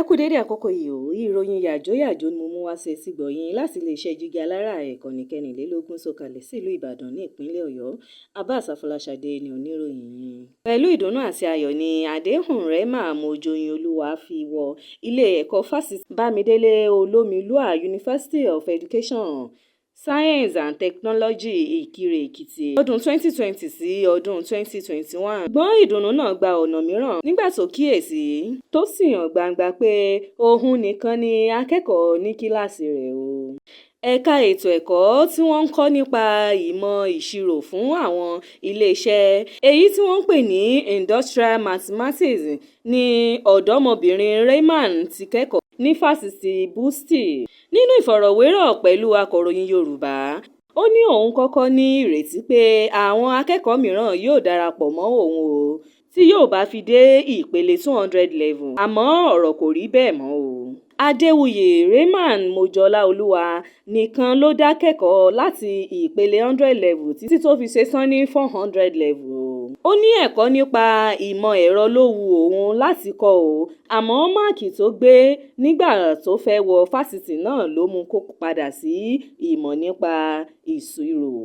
kú dédé àkókò yìí o, ìròyìn yàjóyàjó ni mo mú wá sí etígbọ̀ọ́ yín láti iléeṣẹ́ Jígí Alára ìkànnì kẹrìnlélógún sọ̀kalẹ̀ sílùú Ìbàdàn ní ìpínlẹ̀ Ọ̀yọ́. Abbas Afọláṣadé ni oníròyìn yín. Pẹ̀lú ìdùnnú àti ayọ̀ ni Adéhùnrẹ́mà Mojoyinolúwa fi wọ ilé ẹ̀kọ́ fásitì Bámidélé Olómilúà University of Education, Science and Technology Ìkirè Èkìtì ọdún 2020 sí ọdún 2021. Ṣùgbọ́n ìdùnnú náà gba ọ̀nà mìíràn nígbà tó kíyèsí tó sì hàn gbangba pé òun nìkan ni akẹ́kọ̀ọ́ ní kíláàsì rẹ̀ o. Ẹ̀ka ètò ẹ̀kọ́ tí wọ́n ń kọ́ nípa ìmọ̀ ìṣirò fún àwọn iléeṣẹ́ èyí tí wọ́n ń pè ní Industrial Mathematics ni ọ̀dọ́mọbìnrin Rayman ti kẹ́kọ̀ọ́ ní fásitì Bùstì. Nínú ìfọ̀rọ̀wérọ̀ pẹ̀lú akọ̀ròyìn Yorùbá, ó ní òun kọ́kọ́ ní ìrètí pé àwọn akẹ́kọ̀ọ́ mìíràn yóò darapọ̀ mọ́ òun o tí yóò bá fi dé ìpele 200 level, àmọ́ ọ̀rọ̀ kò rí bẹ́ẹ̀ mọ́ o. Adéwuyè Rayman Mojọláolúwa nìkan ló dá kẹ́kọ̀ọ́ láti ìpele 100 level títí tó fi ṣetán ní 400 level o. Ó ní ẹ̀kọ́ nípa ìmọ̀ ẹ̀rọ ló wu òun láti kọ́ o, àmọ́ máàkì tó gbé nígbà tó fẹ́ wọ fásitì náà ló mú kó padà sí ìmọ̀ nípa ìṣirò.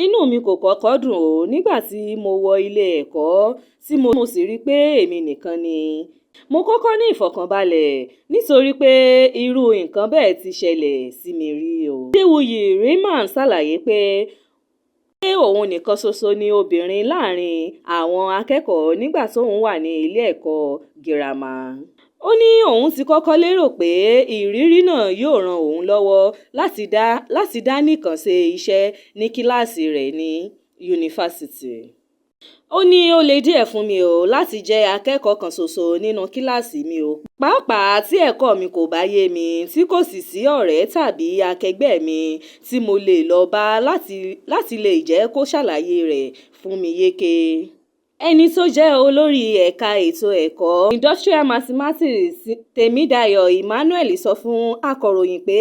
Inú mi kò kọ́kọ́ dùn o nígbà tí mo wọ ilé ẹ̀kọ́ tí mo sì rí pé èmi nìkan ni. Mo kọ́kọ́ ní ìfọ̀kànbalẹ̀ nítorí pé irú nǹkan bẹ́ẹ̀ ti ṣẹlẹ̀ sí mi rí o. Adéwuyè Rayman ṣàlàyé pé òun nìkan ṣoṣo ni obìnrin láàrin àwọn akẹ́kọ̀ọ́ nígbà tóun wà ní ilé ẹ̀kọ́ girama. Ó ní òun ti kọ́kọ́ lérò pé ìrírí náà yóò ran òun lọ́wọ́ láti dá nìkan ṣe iṣẹ́ ní kíláàsì rẹ̀ ní yunifásitì. Ó ní ó le díẹ̀ fún mi o láti jẹ́ akẹ́kọ̀ọ́ kan ṣoṣo nínú kíláàsì mi o, pàápàá tí ẹ̀kọ́ mi kò bá yé mi tí kò sì sí ọ̀rẹ́ tàbí akẹgbẹ́ mi tí mo lè lọ bá láti lè jẹ́ kó ṣàlàyé rẹ̀ fún mi yéké. Ẹni tó jẹ́ olórí ẹ̀ka ètò ẹ̀kọ́ Industrial Mathematics Tèmídayọ̀ Emmanuel sọ fún akọ̀ròyìn pé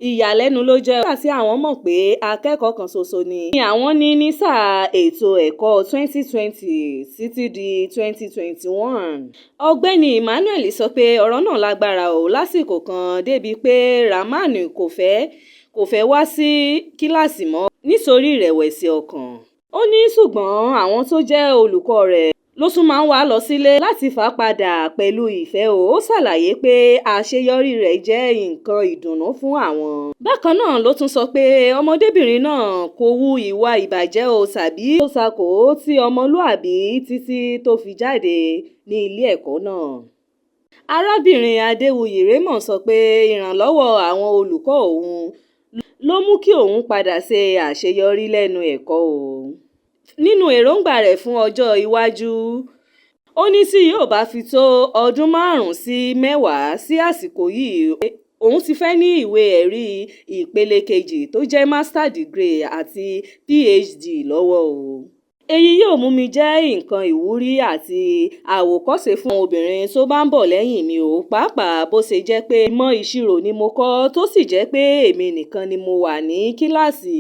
ìyàlẹ́nu ló jẹ́ nígbà tí àwọn mọ̀ pé akẹ́kọ̀ọ́ kan ṣoṣo ni àwọn ní sáà ètò ẹ̀kọ́ 2020 títí di 2021. Ọ̀gbẹ́ni Emmanuel sọ pé ọ̀rọ̀ náà lágbára o lásìkò kan débi pé Rahman kò fẹ́ wá sí kíláàsì mọ́ nítorí ìrẹ̀wẹ̀sì ọkàn. Ó ní ṣùgbọ́n àwọn tó jẹ́ olùkọ́ rẹ̀ ló tún máa ń wá lọ sílé láti fà padà pẹ̀lú ìfẹ́ o. Ó ṣàlàyé pé àṣeyọrí rẹ̀ jẹ́ nǹkan ìdùnnú fún àwọn. Bákan náà ló tún sọ pé ọmọdébìnrin náà kò hu ìwà ìbàjẹ́ o tàbí tó takò tí ọmọlúàbí títí tó fi jáde ní ilé ẹ̀kọ́ náà. Arábìnrin Adéwuyè Rayman sọ pé ìrànlọ́wọ́ àwọn olùkọ́ òun ló mú kí òun padà ṣe àṣeyọrí lẹ́nu ẹ̀kọ́ o. Nínú èròǹgbà rẹ̀ fún ọjọ́ iwájú, ó ní tí yóò bá fi tó ọdún 5 sí 10 sí àsìkò yìí, òun ti fẹ́ ní ìwé ẹ̀rí ìpele kejì tó jẹ́ master degree àti PhD lọ́wọ́ o. Èyí yóò mú mi jẹ́ nǹkan ìwúrí àti àwòkọ́ṣe fún àwọn obìnrin tó bá ń bọ̀ lẹ́yìn mi o, pàápàá bó ṣe jẹ́ pé ìmọ̀ ìṣirò ni mo kọ́ tó sì jẹ́ pé èmi nìkan ni mo wà ní kíláàsì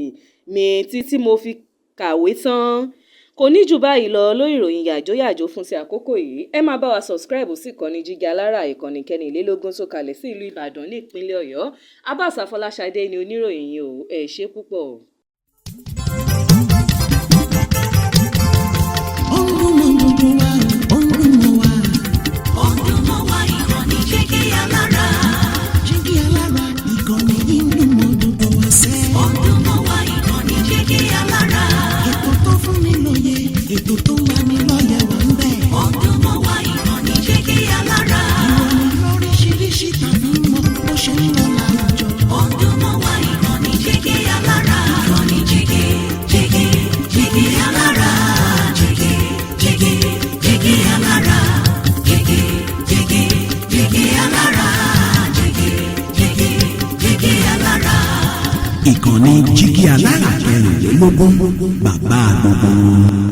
mi títí mo fi kàwé tán. Kò ní jù báyìí lọ lórí ìròyìn yàjóyàjó fún ti àkókò yìí. Ẹ máa bá wa subscribe sí ìkànnì Jígí Alára ìkànnì kẹrìnlélógún sọ̀kalẹ̀ sí ìlú Ìbàdàn ní ìpínlẹ̀ Ọ̀yọ́. Abbas Afọláṣadé ni oníròyìn yìí o. Ẹ ṣé púpọ̀. Ètò tó wà ní lọ́yẹ̀ wà ń bẹ̀. Ọdún mọ́ wa ìkànnì Jígí Alára. Ìròyìn lóríṣiríṣi tàbí mọ bó ṣe ń lọ láwùjọ. Ọdún mọ́ wa ìkànnì Jígí Alára. Ìkànnì Jígí Alára. Jígí Alára. Jígí Alára. Jígí Alára. Ìkànnì Jígí Alára 24 bàbá gbogbo.